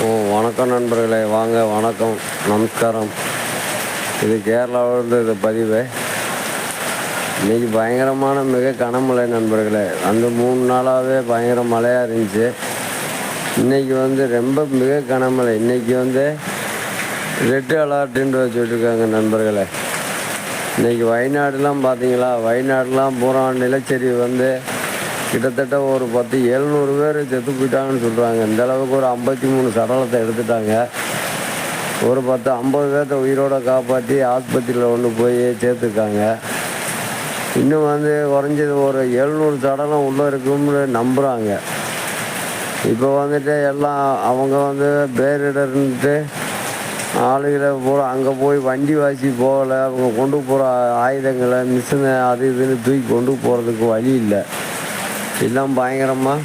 வணக்கம் நண்பர்களே, வாங்க. வணக்கம், நமஸ்காரம். இது கேரளாவிலிருந்து இது பதிவு. இன்றைக்கி பயங்கரமான மிக கனமழை நண்பர்களே. அந்த 3 நாளாகவே பயங்கர மழையாக இருந்துச்சு. இன்றைக்கி ரொம்ப மிக கனமழை. இன்றைக்கி ரெட் அலர்ட்டுன்னு வச்சுட்ருக்காங்க நண்பர்களே. இன்றைக்கி வயநாடுலாம் பார்த்தீங்களா? வயநாடுலாம் பூரா நிலச்சரிவு கிட்டத்தட்ட ஒரு 700 பேர் செத்து போயிட்டாங்கன்னு சொல்கிறாங்க. இந்த அளவுக்கு ஒரு 53 சடலத்தை எடுத்துட்டாங்க. ஒரு 50 பேர்த்த உயிரோடு காப்பாற்றி ஆஸ்பத்திரியில் கொண்டு போய் சேர்த்துருக்காங்க. இன்னும் குறைஞ்சது ஒரு 700 சடலம் உள்ளே இருக்கும்னு நம்புகிறாங்க. இப்போ எல்லாம் அவங்க பேரிடர்ன்ட்டு ஆளுகளை பூரா அங்கே போய் வண்டி வாசி போகலை. அவங்க கொண்டு போகிற ஆயுதங்களை மிஷினை அது இதுன்னு தூக்கி கொண்டு போகிறதுக்கு வழி இல்லை. எல்லாம் பயங்கரமாக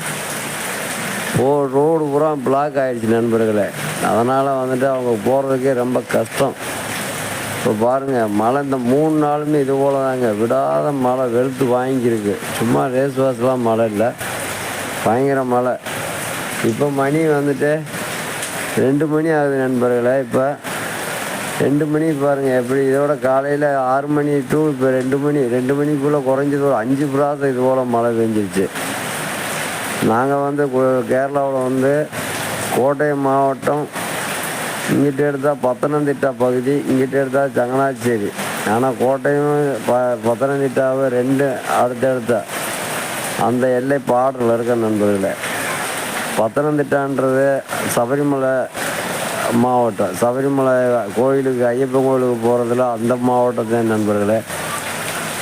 ரோடு பூரா பிளாக் ஆகிடுச்சு நண்பர்களே. அதனால் அவங்க போகிறதுக்கே ரொம்ப கஷ்டம். இப்போ பாருங்கள், மழை இந்த 3 நாளுமே இது போல் தாங்க, விடாத மழை வெளுத்து வாங்கியிருக்கு. சும்மா ரேஸ் வாசலாம் மழை இல்லை, பயங்கர மழை. இப்போ மணி 2 மணி ஆகுது நண்பர்களே. இப்போ 2 மணி பாருங்கள் எப்படி. இதோட காலையில் 6 மணி டு இப்போ 2 மணிக்குள்ளே குறைஞ்சது ஒரு 5 பிராசம் இது போல் மழை பெஞ்சிருச்சு. நாங்கள் கேரளாவில் கோட்டயம் மாவட்டம், இங்கிட்ட எடுத்தால் பத்தனந்திட்டா பகுதி, இங்கிட்ட எடுத்தால் சங்கனாச்சேரி. ஆனால் கோட்டயம் பத்தனந்திட்டாவை 2 அடுத்தடுத்த அந்த எல்லை பாடலில் இருக்க நண்பர்களே. பத்தனந்திட்டான்றது சபரிமலை மாவட்டம். சபரிமலை கோயிலுக்கு, ஐயப்பன் கோயிலுக்கு போகிறதுல அந்த மாவட்டத்தை நண்பர்களே.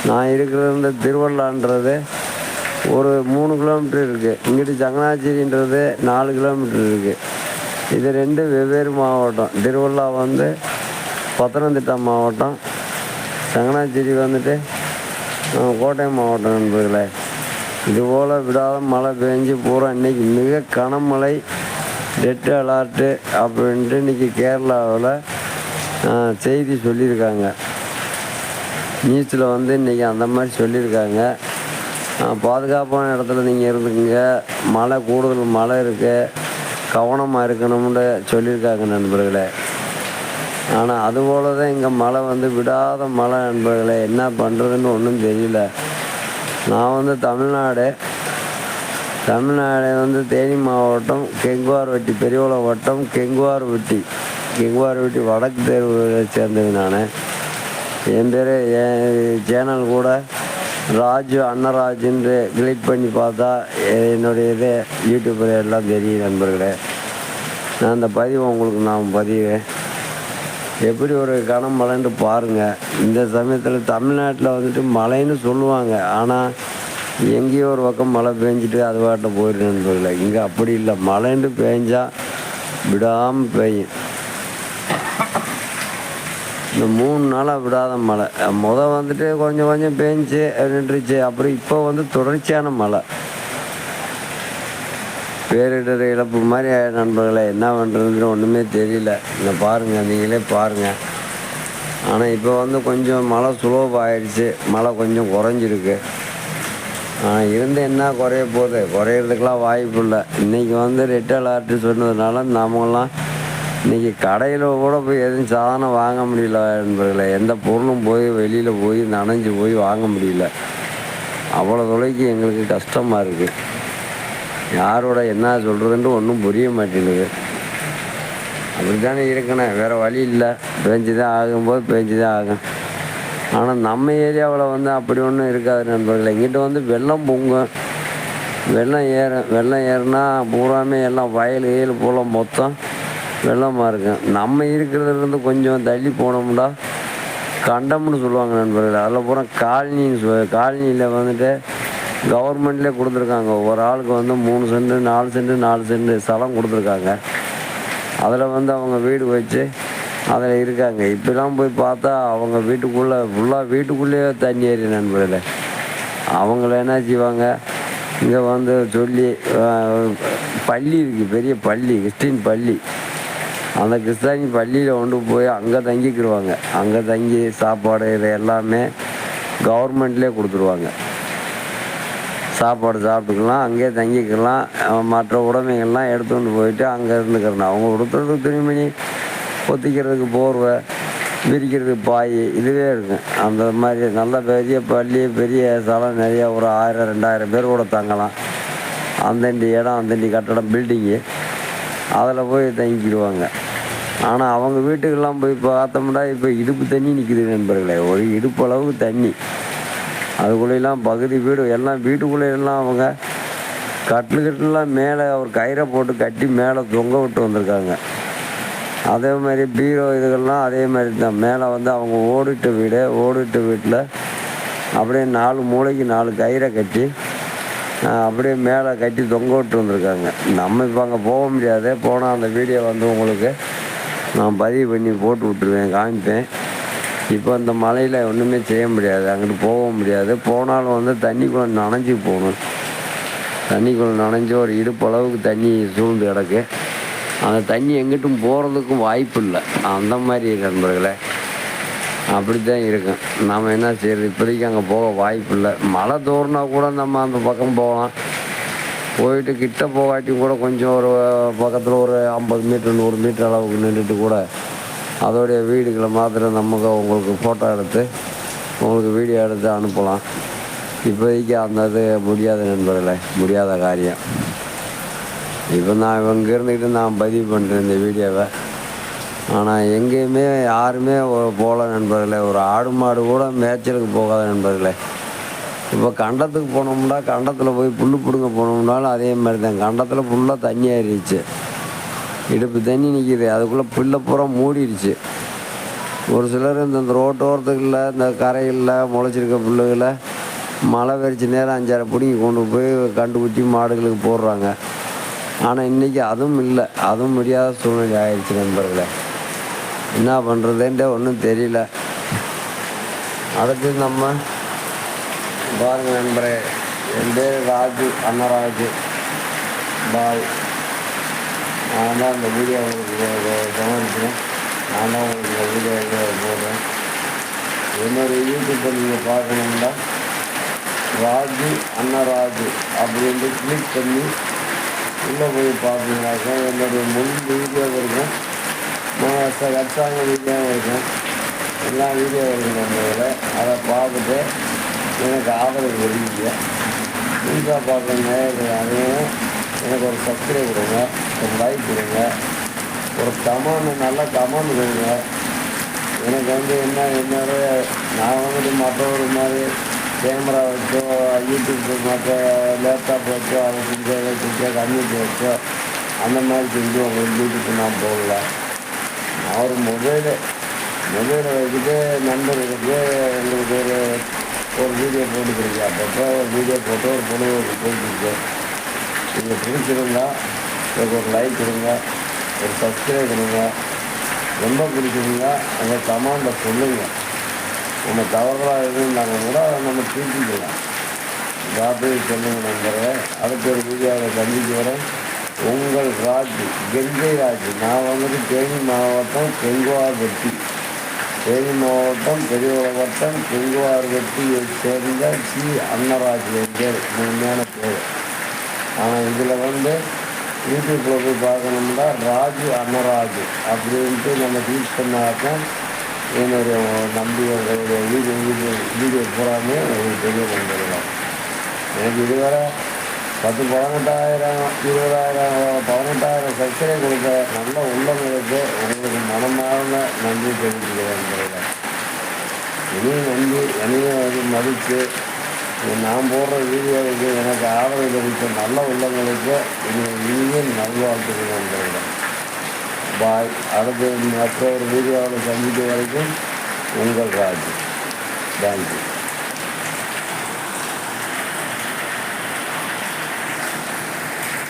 நான் இருக்கிறது திருவள்ளான்றது ஒரு 3 கிலோமீட்டர் இருக்குது. இங்கிட்டு சங்கனாச்சேரின்றது 4 கிலோமீட்டர் இருக்குது. இது 2 வெவ்வேறு மாவட்டம். திருவள்ளா பத்தனந்திட்டா மாவட்டம், சங்கனாச்சேரி கோட்டயம் மாவட்டம் நண்பர்களே. இதுபோல் விடாத மழை பெஞ்சு பூரா இன்றைக்கி மிக கனமழை, ரெட் அலர்ட்டு அப்படின்ட்டு இன்றைக்கி கேரளாவில் செய்தி சொல்லியிருக்காங்க. நியூஸில் இன்றைக்கி அந்த மாதிரி சொல்லியிருக்காங்க. பாதுகாப்பான இடத்துல நீங்கள் இருந்துக்குங்க, மழை கூடுதல் மழை இருக்குது, கவனமாக இருக்கணும்னு சொல்லியிருக்காங்க நண்பர்களே. ஆனால் அதுபோல் தான் இங்கே மழை விடாத மழை நண்பர்களே. என்ன பண்ணுறதுன்னு ஒன்றும் தெரியல. நான் தமிழ்நாடு தேனி மாவட்டம், கெங்குவார்வட்டி, பெரியகுளம் வட்டம், கெங்குவார்வட்டி வடக்கு தேர்வை சேர்ந்தது. நான் என் பேர், என் சேனல் கூட ராஜு அன்னராஜுன்னு கிளிக் பண்ணி பார்த்தா என்னுடைய யூடியூப்பில் எல்லாம் தெரியும் நண்பர்களே. நான் அந்த பதிவை உங்களுக்கு நான் பதிவேன். எப்படி ஒரு கனமழைன்னு பாருங்கள். இந்த சமயத்தில் தமிழ்நாட்டில் மழைன்னு சொல்லுவாங்க, ஆனால் எங்கேயோ ஒரு பக்கம் மழை பெஞ்சிட்டு அது பாட்ட போயிடு நண்பர்களே. இங்கே அப்படி இல்லை, மழைன்னு பெஞ்சால் விடாமல் பெய்யும். இந்த 3 நாளாக விடாத மழை. கொஞ்சம் கொஞ்சம் பேஞ்சு நின்றுச்சு. அப்புறம் இப்போ தொடர்ச்சியான மழை, பேரிடர் இழப்பு மாதிரி நண்பர்களே. என்ன பண்ணுறதுன்னு ஒன்றுமே தெரியல. இங்கே பாருங்கள், நீங்களே பாருங்கள். ஆனால் இப்போ கொஞ்சம் மழை சுலோபம் ஆகிடுச்சு, மழை கொஞ்சம் குறைஞ்சிருக்கு. இருந்து என்ன குறைய போகுது? குறையிறதுக்கெலாம் வாய்ப்பு இல்லை. இன்றைக்கி ரெட் அலர்ட்டு சொன்னதுனால நாமெல்லாம் இன்றைக்கி கடையில் கூட போய் எதுவும் சாதனம் வாங்க முடியல நண்பர்களே. எந்த பொருளும் போய் வெளியில் போய் நனைஞ்சு போய் வாங்க முடியல. அவ்வளோ தொலைக்கு எங்களுக்கு கஷ்டமாக இருக்குது. யாரோட என்ன சொல்கிறதுன்ட்டு ஒன்றும் புரிய மாட்டேங்குது. அப்படி தானே இருக்கணும், வேறு வழி இல்லை. பேஞ்சு தான் ஆகும்போது பேஞ்சு தான் ஆகும். ஆனால் நம்ம ஏரியாவில் அப்படி ஒன்றும் இருக்காது நண்பர்களே. இங்கிட்ட வெள்ளம் பொங்கும், வெள்ளம் ஏறுனா பூராமே எல்லாம் வயல் போல் மொத்தம் வெள்ளமாக இருக்கும். நம்ம இருக்கிறதுலேருந்து கொஞ்சம் தள்ளி போனோம்னா கண்டம்னு சொல்லுவாங்க நண்பர்கள். அதில் பூரா காலனியில் கவர்மெண்ட்லேயே கொடுத்துருக்காங்க. ஒரு ஆளுக்கு 3 சென்ட் 4 சென்ட் ஸ்தலம் கொடுத்துருக்காங்க. அதில் அவங்க வீடு வச்சு அதில் இருக்காங்க. இப்போலாம் போய் பார்த்தா அவங்க வீட்டுக்குள்ளேயே தண்ணி ஏறி நண்பர்களே. அவங்கள என்ன செய்வாங்க, இங்கே சொல்லி பள்ளி இருக்குது, பெரிய பள்ளி, கிறிஸ்டின் பள்ளி. அந்த கிறிஸ்தானி பள்ளியில் கொண்டு போய் அங்கே தங்கிக்கிடுவாங்க. அங்கே தங்கி சாப்பாடு இது எல்லாமே கவர்மெண்ட்லேயே கொடுத்துருவாங்க. சாப்பாடு சாப்பிட்டுக்கலாம், அங்கேயே தங்கிக்கலாம். மற்ற உடைமைகள்லாம் எடுத்துகிட்டு போயிட்டு அங்கே இருந்துக்கிறணும். அவங்க உடுத்துறதுக்கு துணிமணி, பொத்திக்கிறதுக்கு போர்வை, விரிக்கிறதுக்கு பாய் இதுவே இருக்கும். அந்த மாதிரி நல்ல பெரிய பள்ளி, பெரிய ஸ்தலம், நிறையா ஒரு 1000 2000 பேர் கூட தங்கலாம். அந்தண்டி இடம், அந்தண்டி கட்டடம், பில்டிங்கு அதில் போய் தங்கிக்கிடுவாங்க. ஆனால் அவங்க வீட்டுக்கெல்லாம் போய் பார்த்தோம்னா இப்போ இடுப்பு தண்ணி நிற்கிது நண்பர்களே. ஒரு இடுப்பு அளவுக்கு தண்ணி. அதுக்குள்ளெல்லாம் பகுதி வீடு எல்லாம் வீட்டுக்குள்ளேயெல்லாம் அவங்க கட்டிலுக்கட்டுலாம் மேலே ஒரு கயிறை போட்டு கட்டி மேலே தொங்க விட்டு வந்திருக்காங்க. அதே மாதிரி பீரோ இதுகள்லாம் அதே மாதிரி தான். மேலே வந்து அவங்க ஓடிட்ட வீட்டில் அப்படியே 4 மூளைக்கு 4 கயிறை கட்டி அப்படியே மேலே கட்டி தொங்க விட்டு வந்திருக்காங்க. நம்ம இப்போ அங்கே போக முடியாது. போனால் அந்த வீடியோ வந்து உங்களுக்கு நான் பதிவு பண்ணி போட்டு விட்ருவேன், காமிப்பேன். இப்போ இந்த மலையில் ஒன்றுமே செய்ய முடியாது, அங்கிட்டு போக முடியாது. போனாலும் வந்து தண்ணிக்குள்ளே நனைஞ்சி போகணும். தண்ணிக்குள்ளே நனைஞ்சி ஒரு இடுப்பு அளவுக்கு தண்ணி சூழ்ந்து கிடக்கு. அந்த தண்ணி எங்கிட்டும் போகிறதுக்கும் வாய்ப்பு இல்லை. அந்த மாதிரி நண்பர்களே அப்படி தான் இருக்கும். நாம் என்ன செய்யறது, இப்போதைக்கு அங்கே போக வாய்ப்பு இல்லை. மழை தோறுனா கூட நம்ம அந்த பக்கம் போகலாம். போயிட்டு கிட்ட போகாட்டியும் கூட கொஞ்சம் ஒரு பக்கத்தில் ஒரு 50 மீட்டர் 100 மீட்டர் அளவுக்கு நின்றுட்டு கூட அதோடைய வீடுகளை மாத்திரம் நமக்கு உங்களுக்கு ஃபோட்டோ எடுத்து உங்களுக்கு வீடியோ எடுத்து அனுப்பலாம். இப்போதைக்கு அந்த இது முடியாத நண்பர்களே, முடியாத காரியம். இப்போ நான் இங்கே இருந்துக்கிட்டு நான் பதிவு பண்ணுறேன் இந்த வீடியோவை. ஆனால் எங்கேயுமே யாருமே போகல நண்பர்களே. ஒரு ஆடு மாடு கூட மேய்ச்சலுக்கு போகாத நண்பர்களே. இப்போ கண்டத்துக்கு போனோம்னா, கண்டத்தில் போய் புல் பிடுங்க போனோம்னாலும் அதே மாதிரி தான். கண்டத்தில் ஃபுல்லாக தண்ணி ஆயிடுச்சு, இடுப்பு தண்ணி நிற்கிது. அதுக்குள்ளே புல்லை பூரா மூடிடுச்சு. ஒரு சிலர் இந்த ரோட்டோரத்துக்குள்ள இந்த கரைகளில் முளைச்சிருக்க புல்லுகளை மழை வெறிச்சு நேரம் 5-6 பிடிங்கி கொண்டு போய் கண்டுக்குட்டி மாடுகளுக்கு போடுறாங்க. ஆனால் இன்றைக்கி அதுவும் இல்லை, அதுவும் முடியாத சூழ்நிலை ஆயிடுச்சு நண்பர்களே. என்ன பண்ணுறதுன்ட்டு ஒன்றும் தெரியல. அடுத்து நம்ம பாருங்கள் நண்பரே, என் பேர் ராஜு, அன்னராஜு பாய். நான் தான் இந்த வீடியோ உங்களுக்கு கவனிக்கிறேன். நான் தான் உங்களுக்கு இந்த வீடியோ போடுறேன். என்னுடைய யூடியூப்பை நீங்கள் பார்க்கணும்னா ராஜு அன்னராஜு அப்படின்ட்டு கிளிக் பண்ணி உள்ளே போய் பார்த்தீங்கன்னாக்கா என்னுடைய முன் வீடியோ இருக்கும், கச்சாங்க வீடியோவும் இருக்கும், எல்லா வீடியோ இருக்கும் நம்மள. அதை பார்த்துட்டு எனக்கு ஆதரவு தெரிவிங்க. புதுசாக பார்க்குற நேரத்தில் அதையும் எனக்கு ஒரு சப்ஸ்கிரைப் கொடுங்க, ஒரு லைக் கொடுங்க, ஒரு கமெண்ட், நல்ல கமெண்ட் கொடுங்க. எனக்கு வந்து என்னோட நான் வந்துட்டு மற்றொரு மாதிரி கேமரா வச்சோ, யூடியூப் மற்ற லேப்டாப் வச்சோ, அதை செஞ்சோ கம்ப்யூட்டர் வச்சோ அந்த மாதிரி செஞ்சு உங்களுக்கு யூடியூப் நான் போடல. நான் ஒரு மொபைலை வச்சுட்டு நண்பர்களுக்கு எங்களுக்கு ஒரு வீடியோ போட்டுக்கிறீங்க. அப்பப்போ ஒரு வீடியோ போட்டு ஒரு பொழுதுக்கு போட்டுருக்கு. நீங்கள் பிடிச்சிருந்தா எனக்கு ஒரு லைக் கொடுங்க, ஒரு சப்ஸ்கிரைப் கொடுங்க. ரொம்ப பிடிச்சிருந்தா அந்த கமெண்டை சொல்லுங்கள். நம்ம தவறாக இருந்தாங்க கூட நம்ம திருப்பிக்கலாம். பார்த்து சொல்லுங்கள் நண்பரே. அடுத்த ஒரு வீடியோவில் சந்திச்சு வரேன். உங்கள் ராஜு, கெங்கை ராஜு. நான் வந்துட்டு தேனி மாவட்டம் கெங்குவார்பட்டி, தேனி மாவட்டம் பெரியவளவட்டம் கெங்குவார்பட்டியை சேர்ந்த சி அன்னராஜு என் பேர், முழுமையான பேர். ஆனால் இதில் வந்து யூடியூப்பில் போய் பார்க்கணும்னா ராஜு அன்னராஜு அப்படின்ட்டு நம்ம யூஸ் பண்ணாதான் என்னுடைய நம்பி உங்களுடைய வீடியோ பூராமே உங்களுக்கு தெரிய வந்துடலாம். எனக்கு இதுவரை 10 18,000 20,000 18,000 சப்ஸ்கிரைப் கொடுக்க நல்ல உள்ளவங்களுக்கு உங்களுக்கு மனமார்ந்த நன்றி தெரிவிக்கிறேன். என்னையும் அது மதித்து நான் போடுற வீடியோவுக்கு எனக்கு ஆதரவு தெரிவித்த நல்ல உள்ளவங்களுக்கு இனிமே நல்வாழ்த்துக்கள் நண்பர்களே. பாய். அடுத்து மற்ற ஒரு வீடியோவில் சந்திக்க வரைக்கும் உங்கள் ராஜு. தேங்க்யூ.